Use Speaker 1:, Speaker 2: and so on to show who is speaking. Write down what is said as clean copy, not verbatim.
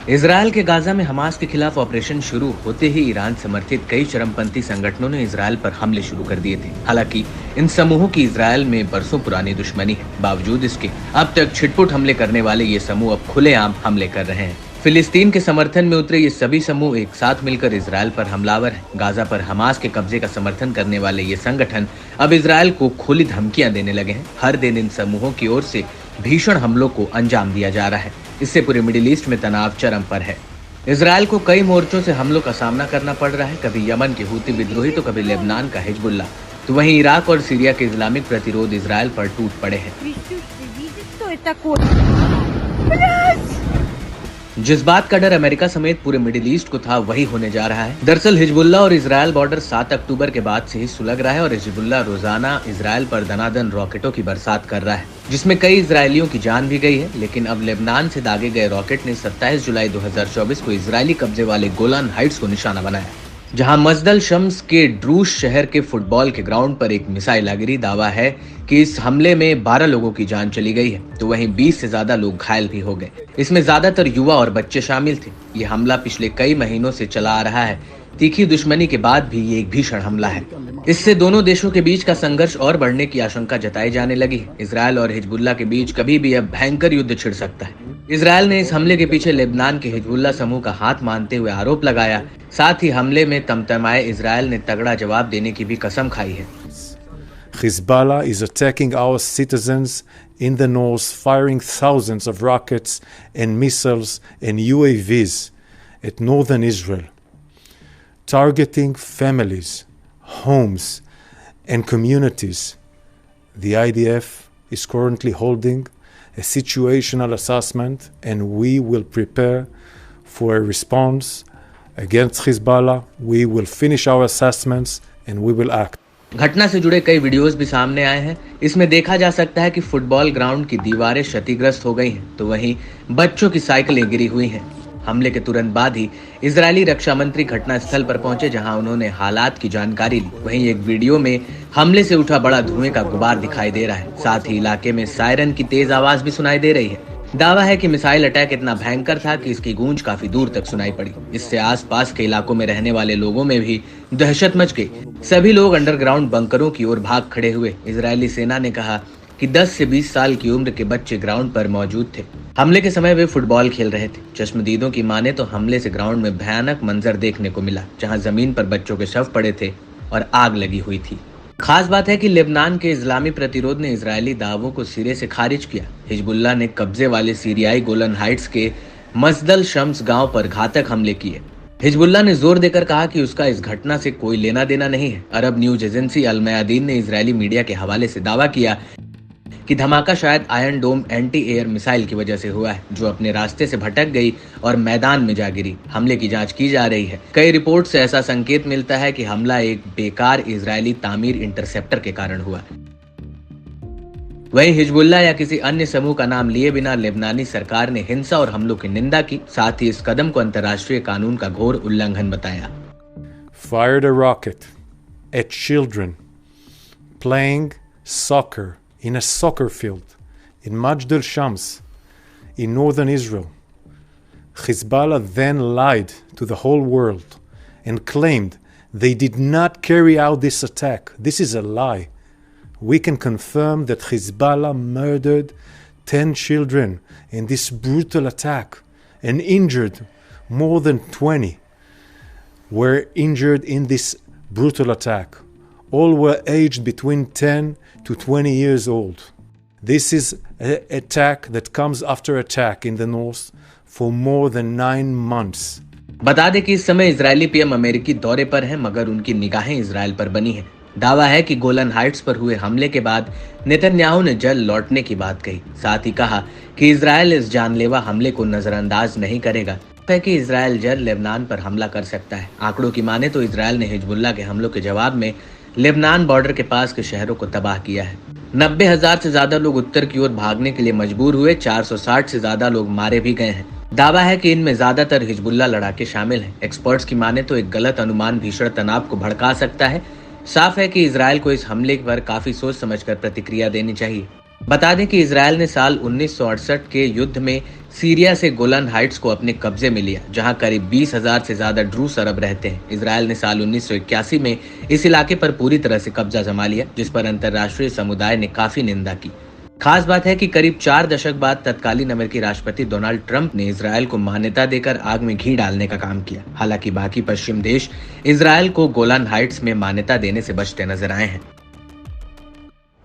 Speaker 1: Israel के Gaza में Hamas के खिलाफ ऑपरेशन शुरू होते ही ईरान समर्थित कई चरमपंथी संगठनों ने इसराइल पर हमले शुरू कर दिए थे। हालांकि इन समूहों की इसराइल में बरसों पुरानी दुश्मनी है। बावजूद इसके अब तक छिटपुट हमले करने वाले ये समूह अब खुलेआम हमले कर रहे हैं। फिलिस्तीन के समर्थन में उतरे ये सभी समूह एक साथ मिलकर इसराइल पर हमलावर हैं। गाजा पर हमास के कब्जे का समर्थन करने वाले ये संगठन अब इसराइल को खुली धमकियां देने लगे हैं। हर दिन इन समूहों की ओर से भीषण हमलों को अंजाम दिया जा रहा है। इससे पूरे मिडिल ईस्ट में तनाव चरम पर है। इसराइल को कई मोर्चों से हमलों का सामना करना पड़ रहा है। कभी यमन के हूती विद्रोही तो कभी लेबनान का हिजबुल्लाह, तो वहीं इराक और सीरिया के इस्लामिक प्रतिरोध इसराइल पर टूट पड़े हैं। जिस बात का डर अमेरिका समेत पूरे मिडिल ईस्ट को था वही होने जा रहा है। दरअसल हिजबुल्लाह और इजरायल बॉर्डर 7 अक्टूबर के बाद से ही सुलग रहा है और हिजबुल्लाह रोजाना इजरायल पर दनादन रॉकेटों की बरसात कर रहा है, जिसमें कई इजरायलियों की जान भी गई है। लेकिन अब लेबनान से दागे गए रॉकेट ने 27 जुलाई 2024 को इजरायली कब्जे वाले गोलान हाइट्स को निशाना बनाया, जहां मजदल शम्स के ड्रूस शहर के फुटबॉल के ग्राउंड पर एक मिसाइल गिरी। दावा है कि इस हमले में 12 लोगों की जान चली गई है, तो वहीं 20 से ज्यादा लोग घायल भी हो गए। इसमें ज्यादातर युवा और बच्चे शामिल थे। ये हमला पिछले कई महीनों से चला आ रहा है। तीखी दुश्मनी के बाद भी ये एक भीषण हमला है। इससे दोनों देशों के बीच का संघर्ष और बढ़ने की आशंका जताई जाने लगी है। इसराइल और हिजबुल्लाह के बीच कभी भी अब भयंकर युद्ध छिड़ सकता है। इसराइल ने इस हमले के पीछे लेबनान के हिजबुल्लाह समूह का हाथ मानते हुए आरोप लगाया। साथ ही हमले में तमतमाए इसराइल ने तगड़ा जवाब देने की भी कसम खाई है।
Speaker 2: Hezbollah is attacking our citizens in the north, firing thousands of rockets and missiles and UAVs at northern Israel, targeting families, homes, and communities. The IDF is currently holding a situational assessment, and we will prepare for a response against Hezbollah. We will finish our assessments and we will act.
Speaker 1: घटना से जुड़े कई videos भी सामने आए हैं। इसमें देखा जा सकता है कि फुटबॉल ग्राउंड की दीवारें क्षतिग्रस्त हो गई हैं, तो वहीं बच्चों की साइकिलें गिरी हुई हैं। हमले के तुरंत बाद ही इजरायली रक्षा मंत्री घटनास्थल पर पहुंचे, जहां उन्होंने हालात की जानकारी ली। वहीं एक वीडियो में हमले से उठा बड़ा धुएं का गुबार दिखाई दे रहा है। साथ ही इलाके में सायरन की तेज आवाज भी सुनाई दे रही है। दावा है कि मिसाइल अटैक इतना भयंकर था कि इसकी गूंज काफी दूर तक सुनाई पड़ी। इससे आसपास के इलाकों में रहने वाले लोगों में भी दहशत मच गई। सभी लोग अंडरग्राउंड बंकरों की ओर भाग खड़े हुए। इजरायली सेना ने कहा कि 10 से 20 साल की उम्र के बच्चे ग्राउंड पर मौजूद थे। हमले के समय वे फुटबॉल खेल रहे थे। चश्मदीदों की माने तो हमले से ग्राउंड में भयानक मंजर देखने को मिला, जहां जमीन पर बच्चों के शव पड़े थे और आग लगी हुई थी। खास बात है कि लेबनान के इस्लामी प्रतिरोध ने इजरायली दावों को सिरे से खारिज किया। हिजबुल्लाह ने कब्जे वाले सीरियाई गोलन हाइट्स के मजदल शम्स गांव पर घातक हमले किए। हिजबुल्लाह ने जोर देकर कहा कि उसका इस घटना से कोई लेना देना नहीं है। अरब न्यूज एजेंसी अल मयादीन ने इजरायली मीडिया के हवाले से दावा किया कि धमाका शायद आयरन डोम एंटी एयर मिसाइल की वजह से हुआ है, जो अपने रास्ते से भटक गई और मैदान में जा गिरी। हमले की जांच की जा रही है। कई रिपोर्ट से ऐसा संकेत मिलता है कि हमला एक बेकार इजरायली तामीर इंटरसेप्टर के कारण हुआ। वहीं हिजबुल्लाह या किसी अन्य समूह का नाम लिए बिना लेबनानी सरकार ने हिंसा और हमलों की निंदा की। साथ ही इस कदम को अंतर्राष्ट्रीय कानून का घोर उल्लंघन बताया।
Speaker 2: Fired a rocket at children playing soccer in a soccer field in Majd al-Shams in northern Israel. Hezbollah then lied to the whole world and claimed they did not carry out this attack. This is a lie. We can confirm that Hezbollah murdered 10 children in this brutal attack and injured more than 20 were injured in this brutal attack. All were aged between 10 to 20 years old. This is an attack that comes after attack in the north for more than 9 months.
Speaker 1: बता दें कि इस समय Israeli PM अमेरिकी दौरे पर हैं, मगर उनकी निगाहें इजरायल पर बनी हैं। दावा है कि गोलन हाइट्स पर हुए हमले के बाद नेतन्याहू ने जल्द लौटने की बात कही। साथ ही कहा कि इजरायल इस जानलेवा हमले को नजरअंदाज नहीं करेगा, है कि इजरायल जल्द लेबनान पर हमला कर सकता है। आंकड़ों की माने तो इजरायल ने हिजबुल्लाह के हमलों के जवाब में लेबनान बॉर्डर के पास के शहरों को तबाह किया है। 90,000 से ज्यादा लोग उत्तर की ओर भागने के लिए मजबूर हुए। 460 से ज्यादा लोग मारे भी गए हैं। दावा है कि इनमें ज्यादातर हिजबुल्लाह लड़ाके शामिल हैं। एक्सपर्ट्स की माने तो एक गलत अनुमान भीषण तनाव को भड़का सकता है। साफ है कि इजरायल को इस हमले पर काफी सोच समझकर प्रतिक्रिया देनी चाहिए। बता दें कि इजरायल ने साल 1968 के युद्ध में सीरिया से गोलन हाइट्स को अपने कब्जे में लिया, जहां करीब 20,000 से ज्यादा ड्रूस अरब रहते हैं। इजरायल ने साल 1981 में इस इलाके पर पूरी तरह से कब्जा जमा लिया, जिस पर अंतर्राष्ट्रीय समुदाय ने काफी निंदा की। खास बात है कि करीब 4 दशक बाद तत्कालीन अमेरिकी राष्ट्रपति डोनाल्ड ट्रंप ने इजरायल को मान्यता देकर आग में घी डालने का काम किया। हालांकि बाकी पश्चिम देश इजरायल को गोलान हाइट्स में मान्यता देने से बचते नजर आए हैं।